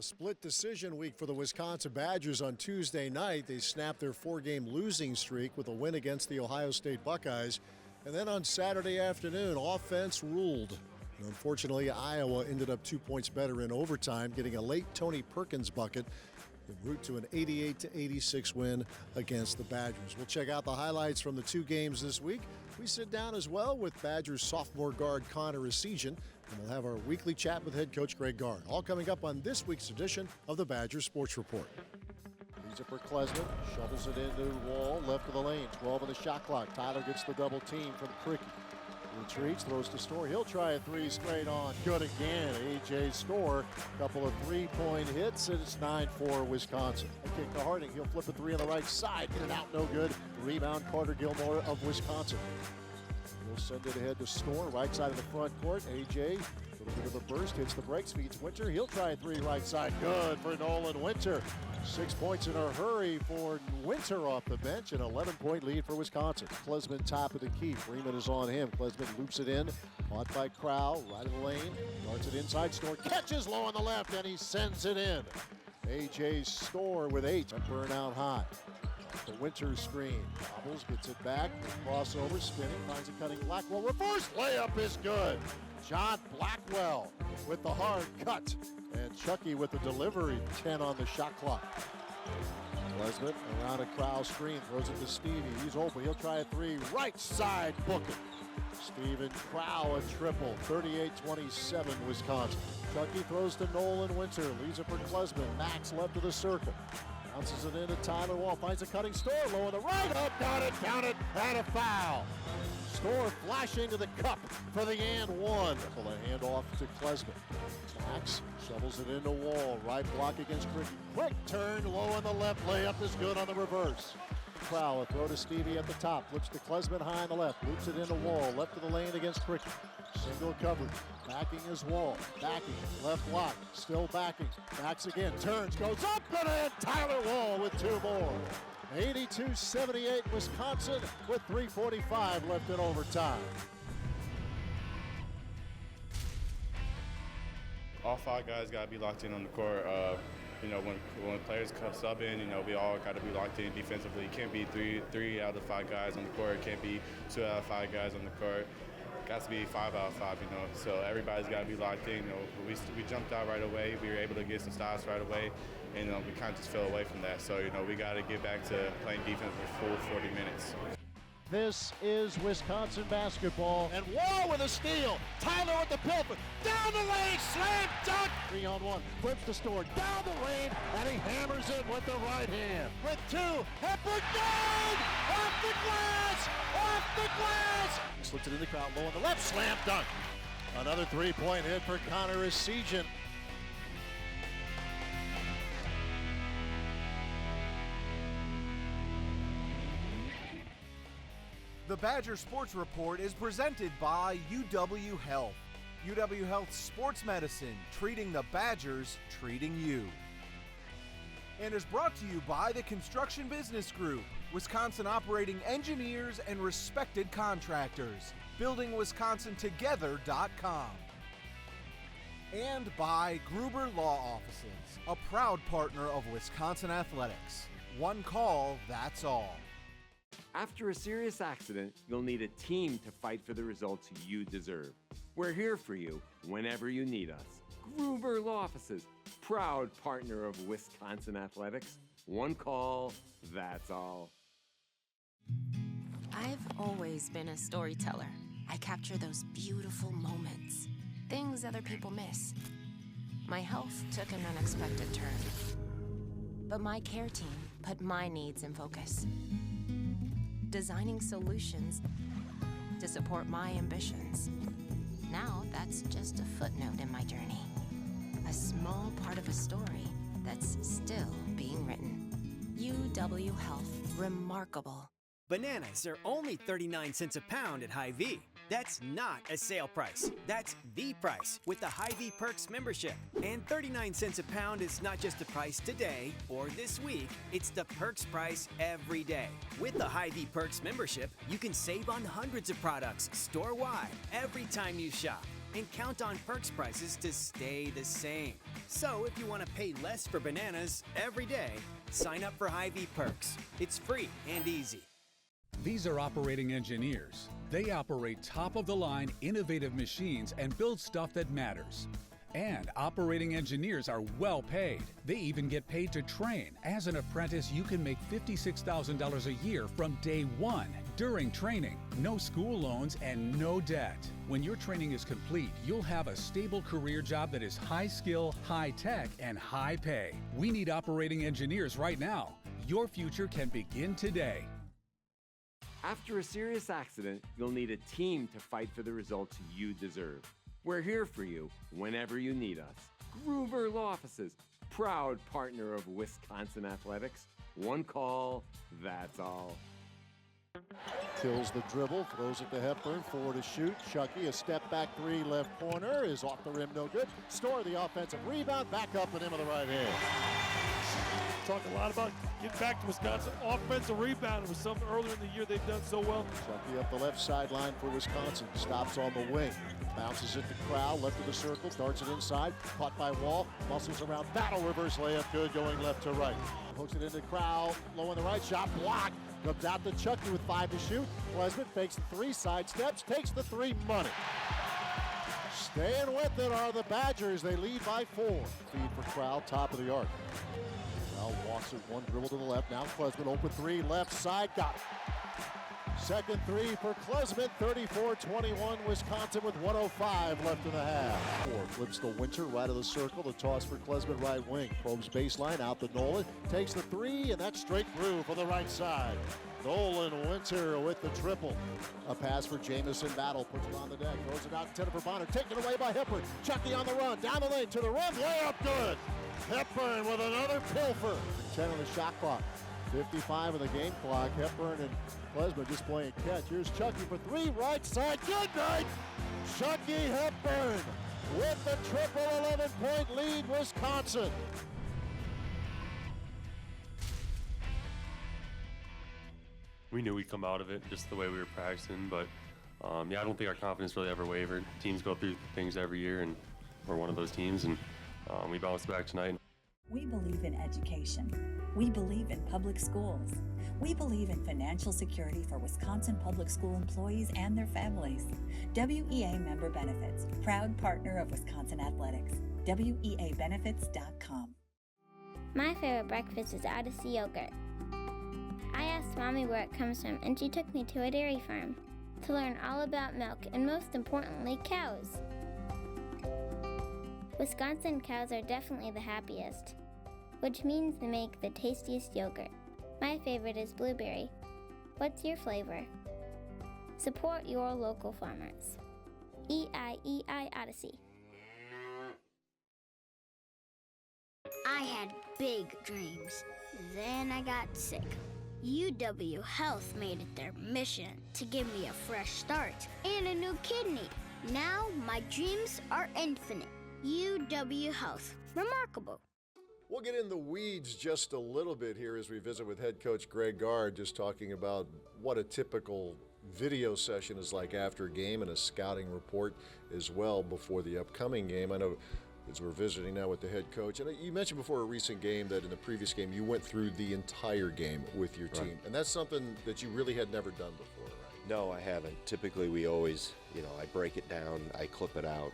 A split decision week for the Wisconsin Badgers on Tuesday night. They snapped their 4-game losing streak with a win against the Ohio State Buckeyes. And then on Saturday afternoon, offense ruled. And unfortunately, Iowa ended up 2 points better in overtime, getting a late Tony Perkins bucket en route to an 88-86 win against the Badgers. We'll check out the highlights from the two games this week. We sit down as well with Badgers sophomore guard Connor Essegian, and we'll have our weekly chat with head coach Greg Gard. All coming up on this week's edition of the Badgers Sports Report. Leads it for Klesmit, shovels it into Wall, left of the lane, 12 on the shot clock. Tyler gets the double team from Krikke. Retreats, throws to Storr. He'll try a three straight on. Good again. A.J. Storr. Couple of three-point hits, and it's 9-4 Wisconsin. A kick to Harding. He'll flip a three on the right side. In and out, no good. Rebound, Carter Gilmore of Wisconsin. He'll send it ahead to Storr, right side of the front court. A.J., a little bit of a burst, hits the brakes, feeds Winter. He'll try a three right side. Good for Nolan Winter. 6 points in a hurry for Winter off the bench. An 11-point lead for Wisconsin. Klesmit top of the key. Freeman is on him. Klesmit loops it in. Caught by Crowell. Right of the lane. Darts it inside. Storr catches low on the left, and he sends it in. A.J. Storr with 8. A burnout high. The Winter screen. Bobbles, gets it back. Crossover, spinning. Finds a cutting Blackwell. Reverse layup is good. John Blackwell with the hard cut. And Chucky with the delivery, 10 on the shot clock. Klesmit around a Crowell screen, throws it to Stevie. He's open, he'll try a three, right side, book it. Steven Crowell a triple, 38-27 Wisconsin. Chucky throws to Nolan Winter, leaves it for Klesmit. Max left of the circle. Bounces it into Tyler Wall, finds a cutting Storr, low on the right, up, got it, count it, and a foul. Storr flashing to the cup for the and one. Pull a handoff to Klesmit. Max shovels it into Wall. Right block against Krikke. Quick turn, low on the left. Layup is good on the reverse. Crowell, a throw to Stevie at the top. Flips to Klesmit high on the left. Loops it into Wall. Left of the lane against Krikke. Single coverage. Backing his Wall. Backing. Left block. Still backing. Backs again. Turns. Goes up and in. Tyler Wall with two more. 82-78 Wisconsin with 3:45 left in overtime. All 5 guys got to be locked in on the court. When players sub in, we all got to be locked in defensively. It can't be three out of 5 guys on the court. It can't be 2 out of 5 guys on the court. It got to be 5 out of 5, So everybody's got to be locked in. We jumped out right away. We were able to get some stops right away. And we kind of just fell away from that. So, we got to get back to playing defense for full 40 minutes. This is Wisconsin basketball. And Wall with a steal. Tyler with the pivot. Down the lane, slam dunk. 3-on-1. Flips the Storr. Down the lane, and he hammers it with the right hand. With 2. Hepburn down! Off the glass! Off the glass! He slips it in the crowd. Low on the left. Slam dunk. Another 3-point hit for Connor Essegian. The Badger Sports Report is presented by UW Health. UW Health Sports Medicine, treating the Badgers, treating you. And is brought to you by the Construction Business Group, Wisconsin operating engineers and respected contractors. BuildingWisconsinTogether.com. And by Gruber Law Offices, a proud partner of Wisconsin Athletics. One call, that's all. After a serious accident, you'll need a team to fight for the results you deserve. We're here for you whenever you need us. Gruber Law Offices, proud partner of Wisconsin Athletics. One call, that's all. I've always been a storyteller. I capture those beautiful moments, things other people miss. My health took an unexpected turn, but my care team put my needs in focus, designing solutions to support my ambitions. Now that's just a footnote in my journey, a small part of a story that's still being written. UW Health, remarkable. Bananas are only 39 cents a pound at Hy-Vee. That's not a sale price. That's the price with the Hy-Vee Perks membership. And 39 cents a pound is not just the price today or this week, it's the Perks price every day. With the Hy-Vee Perks membership, you can save on hundreds of products store-wide every time you shop and count on Perks prices to stay the same. So if you want to pay less for bananas every day, sign up for Hy-Vee Perks. It's free and easy. These are operating engineers. They operate top-of-the-line, innovative machines and build stuff that matters. And operating engineers are well paid. They even get paid to train. As an apprentice, you can make $56,000 a year from day one during training. No school loans and no debt. When your training is complete, you'll have a stable career job that is high skill, high tech, and high pay. We need operating engineers right now. Your future can begin today. After a serious accident, you'll need a team to fight for the results you deserve. We're here for you whenever you need us. Gruber Law Offices, proud partner of Wisconsin Athletics. One call, that's all. Kills the dribble, throws it to Hepburn, 4 to shoot. Chucky, a step back three, left corner, is off the rim, no good. Store the offensive rebound, back up and in with the right hand. Talk a lot about getting back to Wisconsin. Offensive rebound was something earlier in the year they've done so well. Chucky up the left sideline for Wisconsin, stops on the wing. Bounces it to Crowell, left of the circle, darts it inside, caught by Wall, muscles around, battle reverse layup, good, going left to right. Hooks it into Crowell, low on the right, shot blocked. Comes out to Chucky with 5 to shoot. Klesmit fakes the 3, sidesteps, takes the 3, money. Staying with it are the Badgers. They lead by 4. Feed for Crowell, top of the arc. Crowell walks it, 1 dribble to the left. Now Klesmit open 3, left side, got it. Second 3 for Klesmit, 34-21, Wisconsin with 1:05 left in the half. 4 flips to Winter, right of the circle, the toss for Klesmit, right wing. Probes baseline, out to Nolan, takes the 3, and that's straight through for the right side. Nolan Winter with the triple. A pass for Jamison Battle, puts it on the deck, throws it out, intended for Bonner, taken away by Hepburn. Chucky on the run, down the lane to the rim, layup good. Hepburn with another pilfer. 10 on the shot clock. 55 of the game clock. Hepburn and Klesmit just playing catch. Here's Chucky for 3, right side. Good night. Chucky Hepburn with the triple 11-point lead, Wisconsin. We knew we'd come out of it just the way we were practicing, but yeah, I don't think our confidence really ever wavered. Teams go through things every year, and we're one of those teams, and we bounced back tonight. We believe in education. We believe in public schools. We believe in financial security for Wisconsin public school employees and their families. WEA member benefits, proud partner of Wisconsin Athletics. WEAbenefits.com. My favorite breakfast is Odyssey yogurt. I asked Mommy where it comes from, and she took me to a dairy farm to learn all about milk and, most importantly, cows. Wisconsin cows are definitely the happiest, which means they make the tastiest yogurt. My favorite is blueberry. What's your flavor? Support your local farmers. EIEI Odyssey. I had big dreams. Then I got sick. UW Health made it their mission to give me a fresh start and a new kidney. Now my dreams are infinite. UW Health. Remarkable. We'll get in the weeds just a little bit here as we visit with head coach Greg Gard, just talking about what a typical video session is like after a game and a scouting report as well before the upcoming game. I know as we're visiting now with the head coach, and you mentioned before a recent game that in the previous game you went through the entire game with your team, and that's something that you really had never done before, right? No, I haven't. Typically we always, I break it down, I clip it out.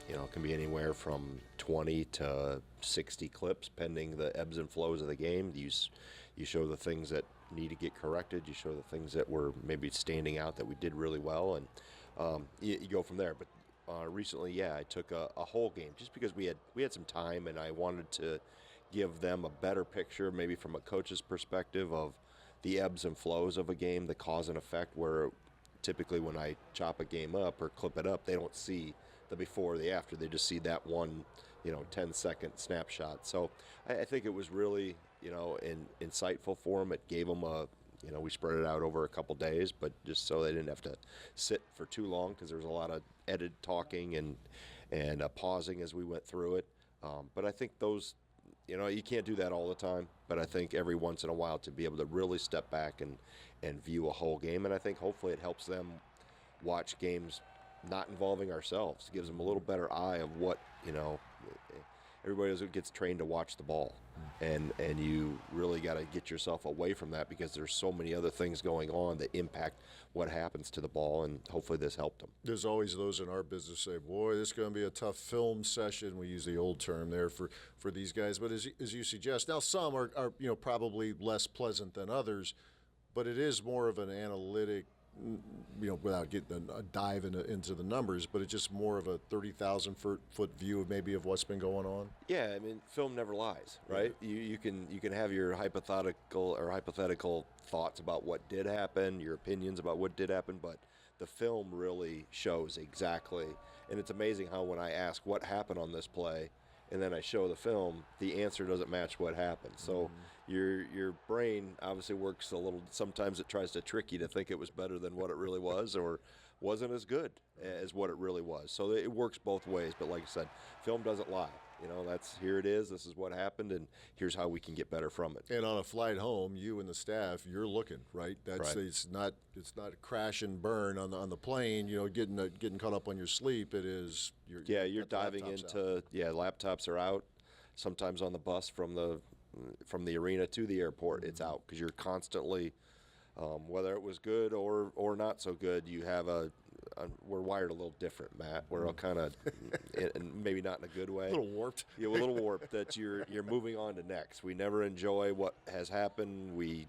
It can be anywhere from 20 to 60 clips, pending the ebbs and flows of the game. You show the things that need to get corrected. You show the things that were maybe standing out that we did really well, and you go from there. But recently, I took a whole game just because we had some time, and I wanted to give them a better picture, maybe from a coach's perspective, of the ebbs and flows of a game, the cause and effect, where typically when I chop a game up or clip it up, they don't see the before or the after. They just see that one 10-second snapshot. So I think it was really insightful for them. It gave them we spread it out over a couple days, but just so they didn't have to sit for too long, because there was a lot of edited talking and pausing as we went through it. But I think those, you can't do that all the time, but I think every once in a while to be able to really step back and view a whole game, and I think hopefully it helps them watch games not involving ourselves. It gives them a little better eye of what, everybody gets trained to watch the ball, and you really got to get yourself away from that because there's so many other things going on that impact what happens to the ball, and hopefully this helped them. There's always those in our business say, boy, this is going to be a tough film session. We use the old term there for these guys. But as you suggest, now some are probably less pleasant than others, but it is more of an analytic, without getting a dive into the numbers, but it's just more of a 30,000-foot view of what's been going on. Yeah, I mean, film never lies, right? Yeah. You can have your hypothetical thoughts about what did happen, your opinions about what did happen, but the film really shows exactly. And it's amazing how when I ask what happened on this play, and then I show the film, the answer doesn't match what happened. So your brain obviously works a little. Sometimes it tries to trick you to think it was better than what it really was, or wasn't as good as what it really was. So it works both ways. But like I said, film doesn't lie. Here it is. This is what happened, and here's how we can get better from it. And on a flight home, you and the staff, you're looking, right? That's right. It's not a crash and burn on the plane. Getting caught up on your sleep. It is. You're diving into. Yeah, laptops are out. Sometimes on the bus from the arena to the airport, it's out because you're constantly, whether it was good or not so good, you have we're wired a little different, Matt. We're all kind of, and maybe not in a good way. A little warped. Yeah, a little warped. That you're moving on to next. We never enjoy what has happened. We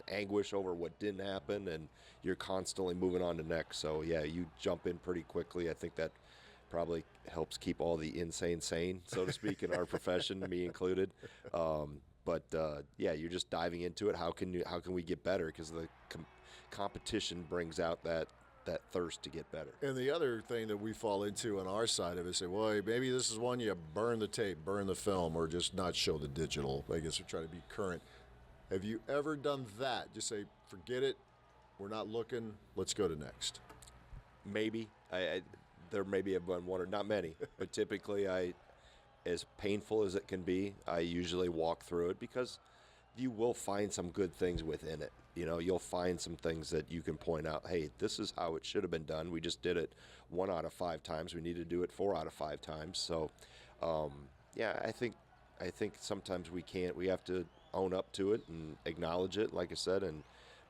anguish over what didn't happen, and you're constantly moving on to next. So yeah, you jump in pretty quickly. I think that probably helps keep all the insane sane, so to speak, in our profession, me included. You're just diving into it. How can we get better? Because the competition brings out that thirst to get better. And the other thing that we fall into on our side of it is say, well, maybe this is one you burn the tape, burn the film, or just not show the digital. I guess we try to be current. Have you ever done that? Just say, forget it, we're not looking, let's go to next. Maybe. There maybe have been one or not many, but typically as painful as it can be, I usually walk through it because you will find some good things within it. You'll find some things that you can point out, hey, this is how it should have been done. We just did it 1 out of 5 times. We need to do it 4 out of 5 times. So, I think sometimes we have to own up to it and acknowledge it, like I said, and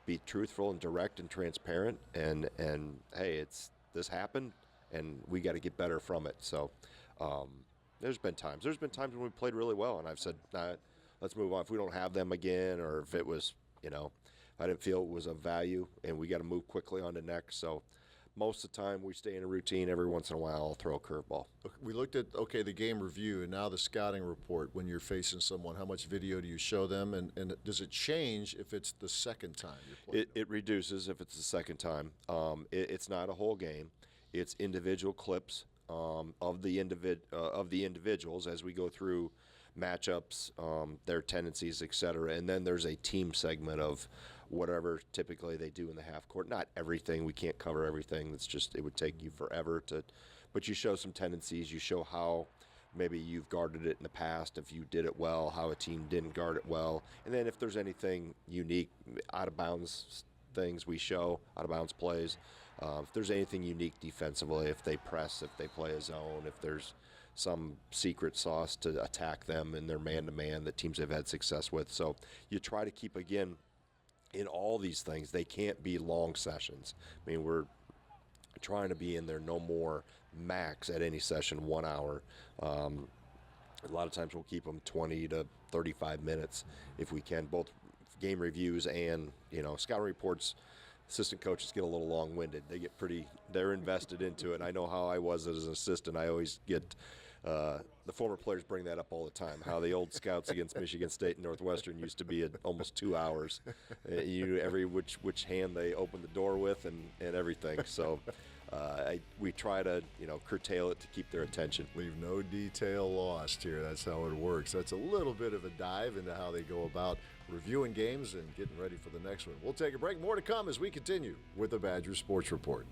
be truthful and direct and transparent. And hey, this happened, and we got to get better from it. So, there's been times when we played really well, and I've said, let's move on. If we don't have them again, or if it was, I didn't feel it was of value, and we got to move quickly on to next. So most of the time we stay in a routine. Every once in a while I'll throw a curveball. We looked at, the game review and now the scouting report. When you're facing someone, how much video do you show them, and does it change if it's the second time you're playing? It reduces if it's the second time. It's not a whole game. It's individual clips of the individuals as we go through matchups, their tendencies, etc. And then there's a team segment of whatever typically they do in the half court. Not everything. We can't cover everything. It would take you forever but you show some tendencies. You show how maybe you've guarded it in the past, if you did it well, how a team didn't guard it well. And then if there's anything unique, out of bounds things we show, out of bounds plays. If there's anything unique defensively, if they press, if they play a zone, if there's some secret sauce to attack them in their man-to-man that teams have had success with. So you try to keep, again, in all these things, they can't be long sessions. I mean, we're trying to be in there no more max at any session 1 hour. A lot of times we'll keep them 20 to 35 minutes if we can, both game reviews and, scouting reports. Assistant coaches get a little long-winded. They're invested into it. I know how I was as an assistant. I always get, the former players bring that up all the time, how the old scouts against Michigan State and Northwestern used to be at almost 2 hours. You knew every which hand they opened the door with and everything. So we try to, curtail it to keep their attention. Leave no detail lost here. That's how it works. That's a little bit of a dive into how they go about reviewing games and getting ready for the next one. We'll take a break. More to come as we continue with the Badger Sports Report.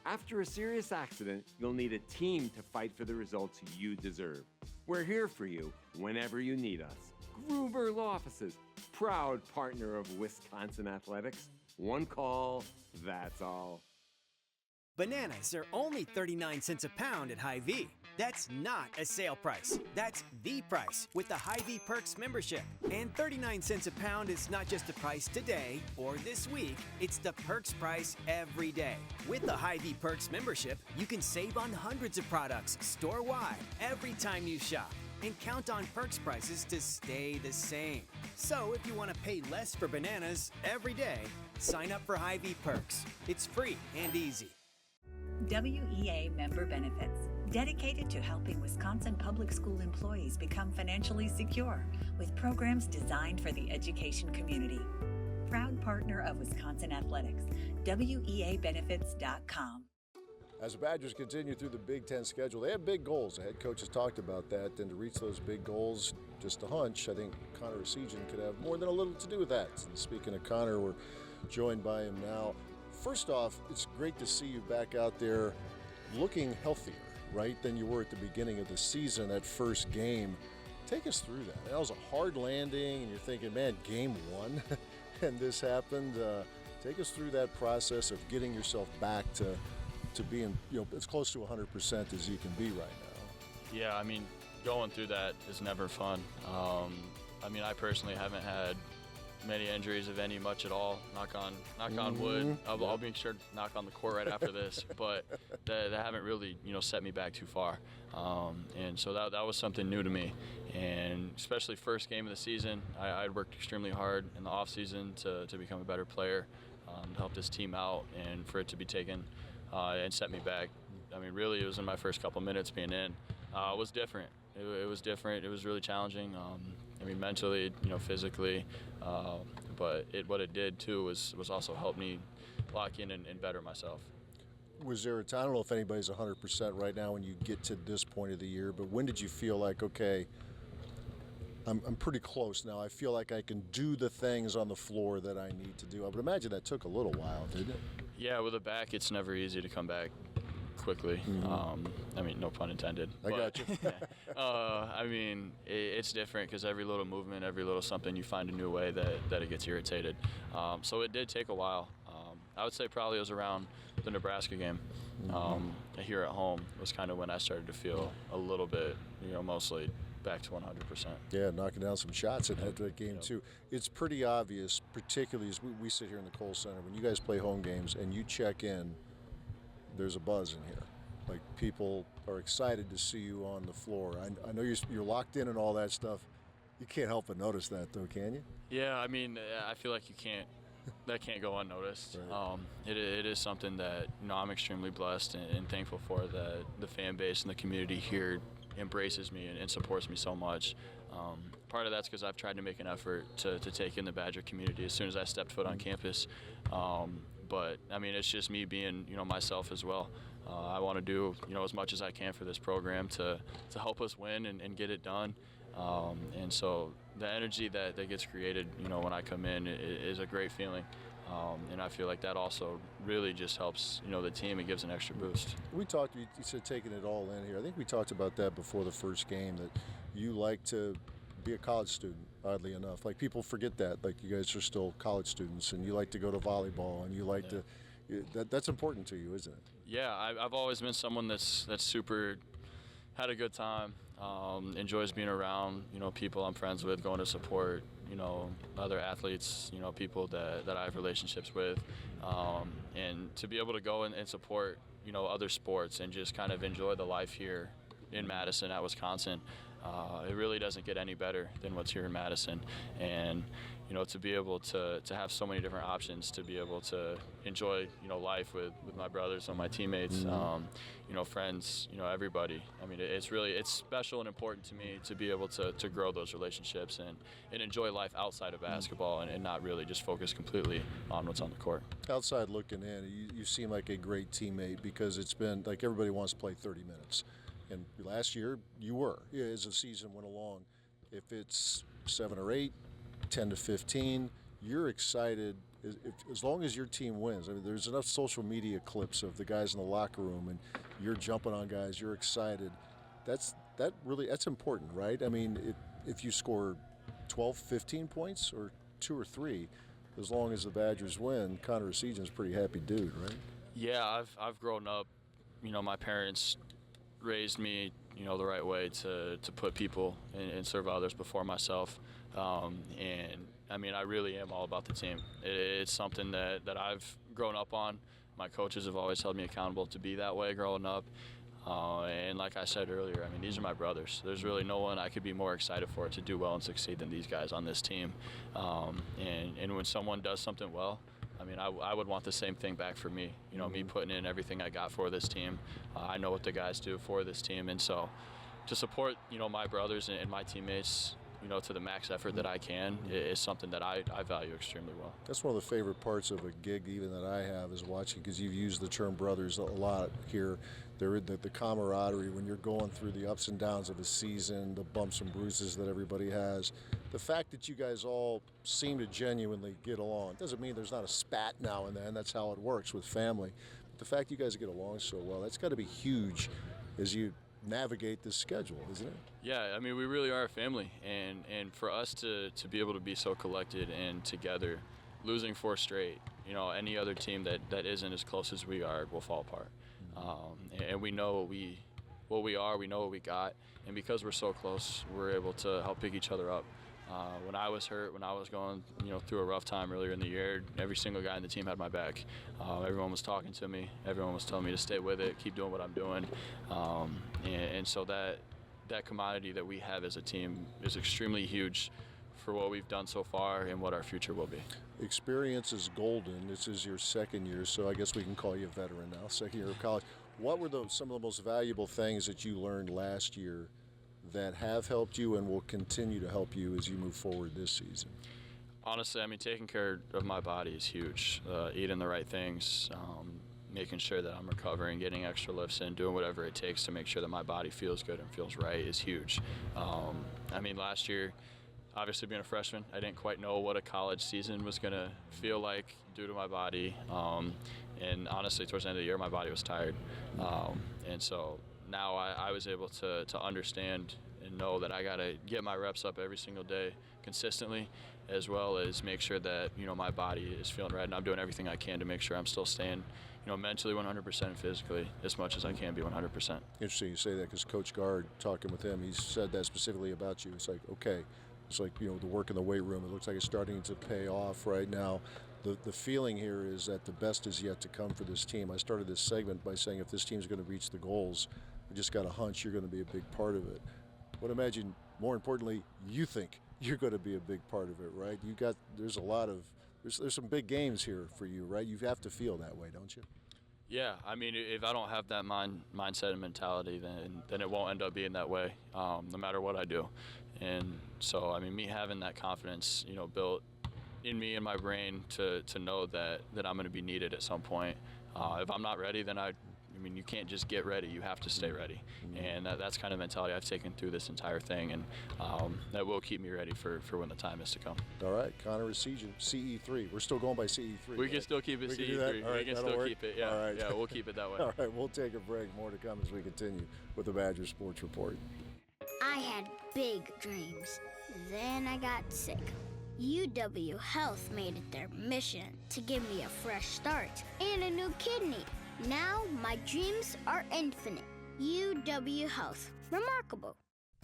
After a serious accident, you'll need a team to fight for the results you deserve. We're here for you whenever you need us. Gruber Law Offices, proud partner of Wisconsin Athletics. One call, that's all. Bananas are only 39 cents a pound at Hy-Vee. That's not a sale price. That's the price with the Hy-Vee Perks membership. And 39 cents a pound is not just a price today or this week. It's the Perks price every day. With the Hy-Vee Perks membership, you can save on hundreds of products store-wide every time you shop. And count on Perks prices to stay the same. So if you want to pay less for bananas every day, sign up for Hy-Vee Perks. It's free and easy. WEA Member Benefits, dedicated to helping Wisconsin public school employees become financially secure with programs designed for the education community. Proud partner of Wisconsin Athletics, WEAbenefits.com. As the Badgers continue through the Big Ten schedule, they have big goals. The head coach has talked about that. And to reach those big goals, just a hunch, I think Connor Essegian could have more than a little to do with that. And speaking of Connor, we're joined by him now. First off, it's great to see you back out there looking healthier, right, than you were at the beginning of the season, that first game. Take us through that. That was a hard landing, and you're thinking, man, game one, and this happened. Take us through that process of getting yourself back to being, as close to 100% as you can be right now. Yeah, I mean, going through that is never fun. I personally haven't had many injuries, if any, much at all. Knock on wood. I'll be sure to knock on the court right after this, but that haven't really, set me back too far. And so that was something new to me. And especially first game of the season, I'd worked extremely hard in the off season to become a better player, to help this team out, and for it to be taken and set me back. Really, it was in my first couple minutes being in. It was different. It was different. It was really challenging. Mentally, physically, but what it did too was also help me lock in and better myself. Was there a time, I don't know if anybody's 100% right now when you get to this point of the year, but when did you feel like, okay, I'm pretty close now. I feel like I can do the things on the floor that I need to do. I would imagine that took a little while, didn't it? Yeah, with a back, it's never easy to come back quickly. Mm-hmm. No pun intended. I got you. It's different because every little movement, every little something, you find a new way that it gets irritated. So it did take a while. I would say probably it was around the Nebraska game. Here at home was kind of when I started to feel a little bit, mostly back to 100%. Yeah, knocking down some shots in that game too. It's pretty obvious, particularly as we sit here in the Kohl Center, when you guys play home games and you check in, there's a buzz in here. Like, people are excited to see you on the floor. I know you're locked in and all that stuff. You can't help but notice that, though, can you? Yeah, I feel like that can't go unnoticed. Right. It is something that I'm extremely blessed and thankful for, that the fan base and the community here embraces me and supports me so much. Part of that's because I've tried to make an effort to take in the Badger community as soon as I stepped foot on campus. But it's just me being, myself as well. I want to do, as much as I can for this program to help us win and get it done. And so the energy that gets created, when I come in is a great feeling. And I feel like that also really just helps, the team. It gives an extra boost. We talked, you said taking it all in here. I think we talked about that before the first game, that you like to be a college student, oddly enough. Like, people forget that. Like, you guys are still college students, and you like to go to volleyball, and you like to that's important to you, isn't it? Yeah, I've always been someone that's super had a good time, enjoys being around, people I'm friends with, going to support, other athletes, people that I have relationships with, and to be able to go and support, other sports and just kind of enjoy the life here in Madison at Wisconsin. It really doesn't get any better than what's here in Madison. And, to be able to have so many different options, to be able to enjoy, life with my brothers and my teammates, friends, everybody. It's special and important to me to be able to grow those relationships and enjoy life outside of basketball and not really just focus completely on what's on the court. Outside looking in, you seem like a great teammate, because it's been like everybody wants to play 30 minutes. And last year, you were, as the season went along. If it's 7 or 8, 10 to 15, you're excited as long as your team wins. There's enough social media clips of the guys in the locker room, and you're jumping on guys, you're excited. That's important, right? If you score 12, 15 points or 2 or 3, as long as the Badgers win, Connor Essegian's a pretty happy dude, right? Yeah, I've grown up, my parents raised me, the right way to put people and serve others before myself. And I mean, I really am all about the team. It's something that I've grown up on. My coaches have always held me accountable to be that way growing up. And like I said earlier, I mean, these are my brothers. There's really no one I could be more excited for to do well and succeed than these guys on this team. And when someone does something well, I mean, I would want the same thing back for me. Me putting in everything I got for this team. I know what the guys do for this team. And so to support, my brothers and my teammates, to the max effort that I can is something that I value extremely well. That's one of the favorite parts of a gig even that I have is watching, because you've used the term brothers a lot here. The camaraderie when you're going through the ups and downs of a season, the bumps and bruises that everybody has. The fact that you guys all seem to genuinely get along doesn't mean there's not a spat now and then. That's how it works with family. But the fact you guys get along so well, that's got to be huge as you navigate this schedule, isn't it? Yeah, I mean, we really are a family, and for us to be able to be so collected and together, losing 4 straight, any other team that isn't as close as we are will fall apart. And we know what we are, we know what we got, and because we're so close, we're able to help pick each other up. When I was hurt, when I was going through a rough time earlier in the year, every single guy in the team had my back. Everyone was talking to me. Everyone was telling me to stay with it, keep doing what I'm doing. And so that commodity that we have as a team is extremely huge for what we've done so far and what our future will be. Experience is golden. This is your second year, so I guess we can call you a veteran now, second year of college. What were some of the most valuable things that you learned last year that have helped you and will continue to help you as you move forward this season? Honestly, I mean, taking care of my body is huge. Eating the right things, making sure that I'm recovering, getting extra lifts in, doing whatever it takes to make sure that my body feels good and feels right is huge. I mean, last year, obviously being a freshman, I didn't quite know what a college season was going to feel like due to my body. And honestly, towards the end of the year, my body was tired. And so now I was able to understand and know that I got to get my reps up every single day consistently, as well as make sure that, my body is feeling right. And I'm doing everything I can to make sure I'm still staying, mentally 100% and physically as much as I can be 100%. Interesting you say that, because Coach Gard, talking with him, he said that specifically about you. It's like, okay, it's like, the work in the weight room, it looks like it's starting to pay off right now. The feeling here is that the best is yet to come for this team. I started this segment by saying if this team's going to reach the goals, I just got a hunch you're going to be a big part of it. I would imagine, more importantly, you think you're going to be a big part of it, right? There's some big games here for you, right? You have to feel that way, don't you? Yeah, I mean, if I don't have that mindset and mentality, then it won't end up being that way, no matter what I do. And so, I mean, me having that confidence, built in me and my brain to know that I'm going to be needed at some point. If I'm not ready, then I mean, you can't just get ready. You have to stay ready. And that's kind of mentality I've taken through this entire thing, and that will keep me ready for when the time is to come. All right, Connor Essegian, CE3. We're still going by CE3. We can still keep it CE3. Right, we can still keep it. Yeah, all right. Yeah, we'll keep it that way. All right, we'll take a break. More to come as we continue with the Badger Sports Report. I had big dreams. Then I got sick. UW Health made it their mission to give me a fresh start and a new kidney. Now my dreams are infinite. UW Health. Remarkable.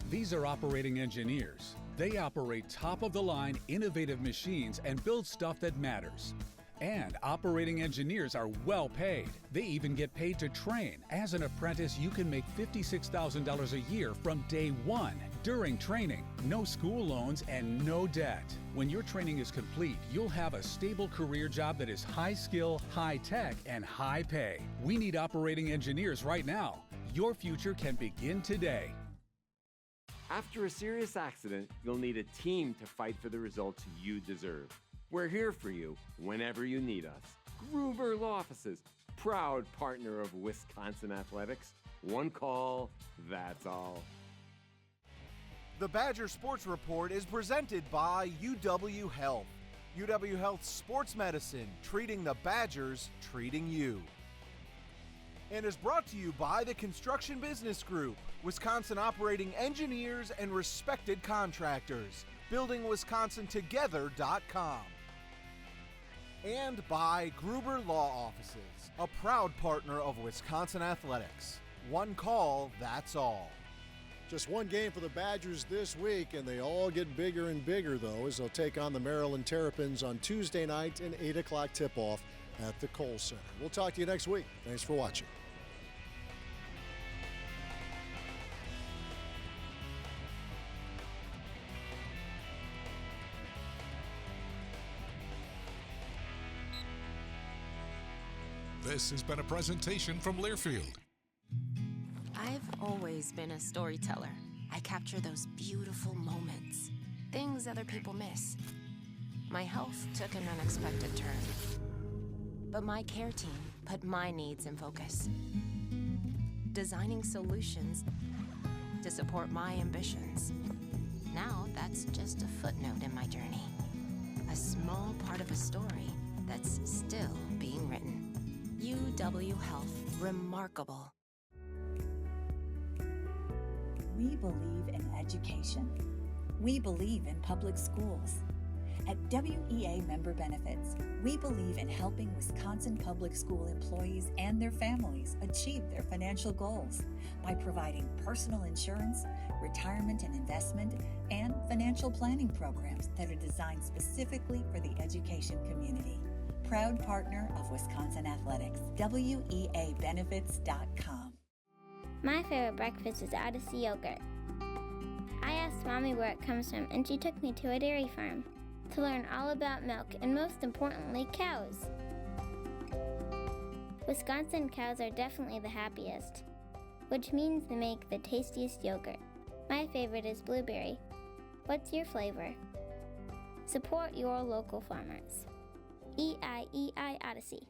These are operating engineers. They operate top-of-the-line innovative machines and build stuff that matters. And operating engineers are well paid. They even get paid to train. As an apprentice, you can make $56,000 a year from day one. During training, no school loans and no debt. When your training is complete, you'll have a stable career job that is high skill, high tech, and high pay. We need operating engineers right now. Your future can begin today. After a serious accident, you'll need a team to fight for the results you deserve. We're here for you whenever you need us. Gruber Law Offices, proud partner of Wisconsin Athletics. One call, that's all. The Badger Sports Report is presented by UW Health. UW Health Sports Medicine, treating the Badgers, treating you. And is brought to you by the Construction Business Group, Wisconsin operating engineers and respected contractors. BuildingWisconsinTogether.com. And by Gruber Law Offices, a proud partner of Wisconsin Athletics. One call, that's all. Just one game for the Badgers this week, and they all get bigger and bigger, though, as they'll take on the Maryland Terrapins on Tuesday night, an 8 o'clock tip-off at the Kohl Center. We'll talk to you next week. Thanks for watching. This has been a presentation from Learfield. I've always been a storyteller. I capture those beautiful moments, things other people miss. My health took an unexpected turn, but my care team put my needs in focus, designing solutions to support my ambitions. Now that's just a footnote in my journey, a small part of a story that's still being written. UW Health, remarkable. We believe in education. We believe in public schools. At WEA Member Benefits, we believe in helping Wisconsin public school employees and their families achieve their financial goals by providing personal insurance, retirement and investment, and financial planning programs that are designed specifically for the education community. Proud partner of Wisconsin Athletics, WEAbenefits.com. My favorite breakfast is Odyssey yogurt. I asked Mommy where it comes from, and she took me to a dairy farm to learn all about milk and, most importantly, cows. Wisconsin cows are definitely the happiest, which means they make the tastiest yogurt. My favorite is blueberry. What's your flavor? Support your local farmers. EIEI Odyssey.